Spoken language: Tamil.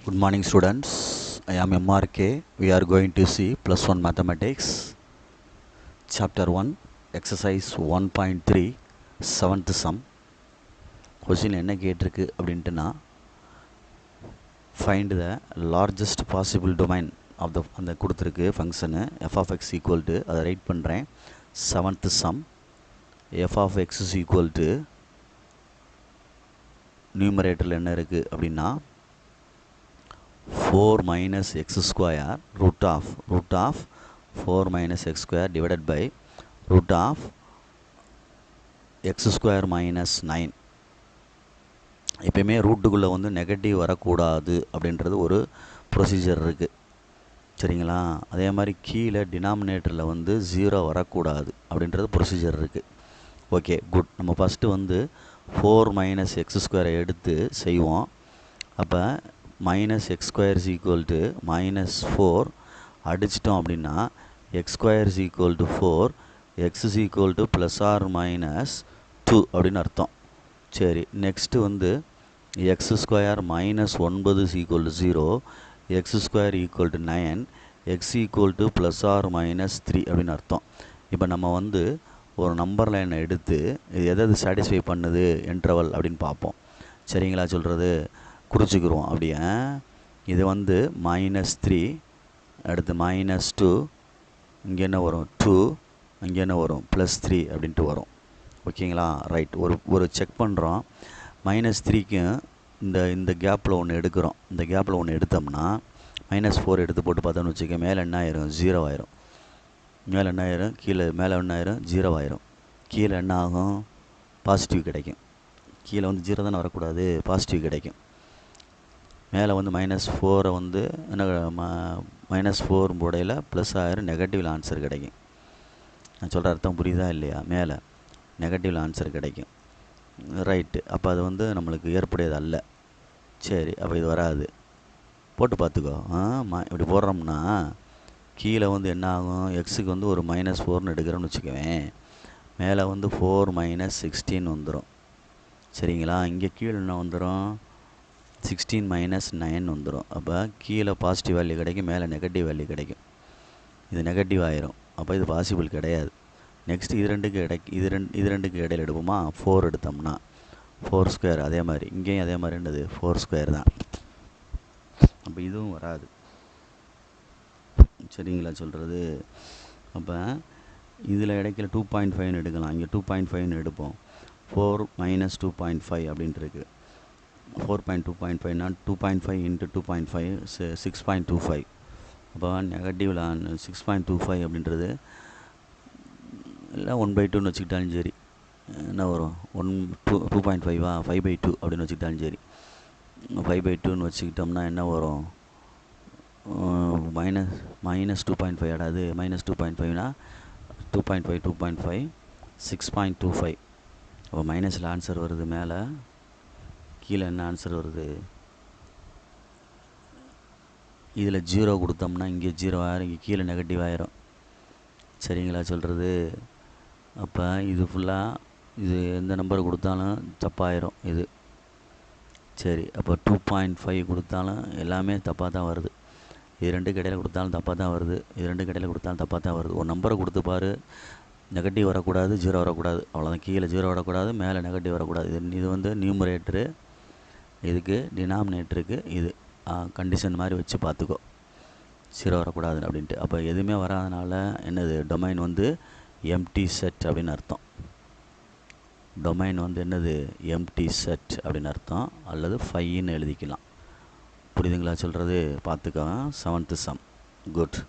Good morning students, I am MRK. We are going to see plus 1 mathematics, chapter 1, exercise 1.3, 7th sum. Question என்ன கேட்டிருக்கு அப்படின்ட்டுனா find the largest possible domain of the அந்த கொடுத்துருக்கு function f of x equal to அதை ரைட் பண்ணுறேன் 7th sum f of x is equal to நியூமரேட்டரில் என்ன இருக்குது அப்படின்னா 4 minus x square root of 4 minus x square divided by root of x square minus 9. எப்பயுமே ரூட்டுக்குள்ளே வந்து நெகட்டிவ் வரக்கூடாது அப்படின்றது ஒரு ப்ரொசீஜர் இருக்குது, சரிங்களா? அதே மாதிரி கீழே டினாமினேட்டரில் வந்து 0 வரக்கூடாது அப்படின்றது ப்ரொசீஜர் இருக்குது. Okay, good. நம்ம ஃபஸ்ட்டு வந்து 4 மைனஸ் எக்ஸ் ஸ்கொயரை எடுத்து செய்வோம். அப்போ minus x square is equal to minus 4 அடிச்சிட்டோம் அப்படின்னா x square is equal to 4, x is equal to plus or minus 2 அப்படின்னு அர்த்தம். சரி, நெக்ஸ்ட்டு வந்து x square minus 9 is equal to 0, x square equal to 9, x equal to plus or minus 3 அப்படின்னு அர்த்தம். இப்போ நம்ம வந்து ஒரு நம்பர் லைனை எடுத்து இது எதாவது சாட்டிஸ்ஃபை பண்ணுது இன்டர்வல் அப்படின்னு பார்ப்போம், சரிங்களா? சொல்கிறது குறிச்சிக்கிறோம். அப்படியே இது வந்து மைனஸ் 3, அடுத்து மைனஸ் 2, இங்கே என்ன வரும் 2, இங்கே என்ன வரும் ப்ளஸ் 3 அப்படின்ட்டு வரும். ஓகேங்களா? ரைட். ஒரு செக் பண்ணுறோம். மைனஸ் 3க்கும் இந்த கேப்பில் ஒன்று எடுக்கிறோம். இந்த கேப்பில் ஒன்று எடுத்தோம்னா மைனஸ் 4 எடுத்து போட்டு பார்த்தோம்னு வச்சுக்க, மேலே என்ன ஆயிரும் 0 ஆயிரும். மேலே என்ன ஆயிரும், கீழே மேலே என்ன ஆயிரும் 0 ஆயிரும். கீழே என்ன ஆகும், பாசிட்டிவ் கிடைக்கும். கீழே வந்து 0 தானே வரக்கூடாது, பாசிட்டிவ் கிடைக்கும். மேலே வந்து மைனஸ் 4 வந்து என்ன மைனஸ் 4 போடையில் ப்ளஸ் ஆயிரம், நெகட்டிவில் ஆன்சர் கிடைக்கும். நான் சொல்கிற அர்த்தம் புரியுதா இல்லையா? மேலே நெகட்டிவில் ஆன்சர் கிடைக்கும். ரைட்டு. அப்போ அது வந்து நம்மளுக்கு ஏற்புடையது அல்ல. சரி, அப்போ இது வராது. போட்டு பார்த்துக்கோ. இப்படி போடுறோம்னா கீழே வந்து என்ன ஆகும், எக்ஸுக்கு வந்து ஒரு மைனஸ் 4ன்னு எடுக்கிறோன்னு வச்சுக்குவேன், மேலே வந்து 4 மைனஸ் 16 வந்துடும், சரிங்களா? இங்கே கீழே என்ன வந்துடும், 16 மைனஸ் 9 வந்துடும். அப்போ கீழே பாசிட்டிவ் வேல்யூ கிடைக்கும், மேலே நெகட்டிவ் வேல்யூ கிடைக்கும். இது நெகட்டிவ் ஆயிரும். அப்போ இது பாசிபிள் கிடையாது. நெக்ஸ்ட் இது ரெண்டுக்கு இடையில எடுப்போமா, 4 எடுத்தோம்னா 4 ஸ்கொயர். அதே மாதிரி இங்கேயும் அதே மாதிரி என்னது 4 ஸ்கொயர் தான். அப்போ இதுவும் வராது, சரிங்களா? சொல்கிறது. அப்போ இதில் இடைக்கில 2.5 எடுக்கலாம், இங்கே 2.5 எடுப்போம். 4 மைனஸ் 2.5 அப்படின்ட்டு இருக்குது. 4.2.5னா 2.5 இன்ட்டு 2.5 6.25. அப்போ நெகட்டிவில் 6.25 அப்படின்றது இல்லை 1/2ன்னு வச்சுக்கிட்டாலும் சரி, என்ன வரும் 2.5வா 5/2 அப்படின்னு வச்சுக்கிட்டாலும் சரி. 5/2ன்னு வச்சுக்கிட்டோம்னா என்ன வரும், மைனஸ் 2.5 ஆடாது. மைனஸ் 2.5னா 2.5 6.25. அப்போ மைனஸில் ஆன்சர் வருது, மேலே கீழே என்ன ஆன்சர் வருது. இதில் 0 கொடுத்தோம்னா இங்கே 0 ஆயிரும், இங்கே கீழே நெகட்டிவ் ஆயிரும், சரிங்களா? சொல்கிறது. அப்போ இது ஃபுல்லாக இது எந்த நம்பர் கொடுத்தாலும் தப்பாயிரும் இது. சரி, அப்போ 2.5 கொடுத்தாலும் எல்லாமே தப்பாக தான் வருது. இது ரெண்டுக்கு இடையில கொடுத்தாலும் தப்பாக தான் வருது, இது ரெண்டுக்கு இடையில கொடுத்தாலும் தப்பாக தான் வருது. ஒரு நம்பரை கொடுத்து பாரு, நெகட்டிவ் வரக்கூடாது, 0 வரக்கூடாது, அவ்வளோதான். கீழே 0 வரக்கூடாது, மேலே நெகட்டிவ் வரக்கூடாது. இது வந்து நியூமரேட்டரு, இதுக்கு டினாமினேட்டருக்கு இது கண்டிஷன் மாதிரி வச்சு பார்த்துக்கோ, 0 வரக்கூடாது அப்படின்ட்டு. அப்போ எதுவுமே வராதனால என்னது, டொமைன் வந்து எம்டி செட் அப்படின்னு அர்த்தம். டொமைன் வந்து என்னது, எம்டி செட் அப்படின்னு அர்த்தம், அல்லது 5ன்னு எழுதிக்கலாம். புரியுதுங்களா? சொல்கிறது பார்த்துக்கோ. 7th sum. குட்.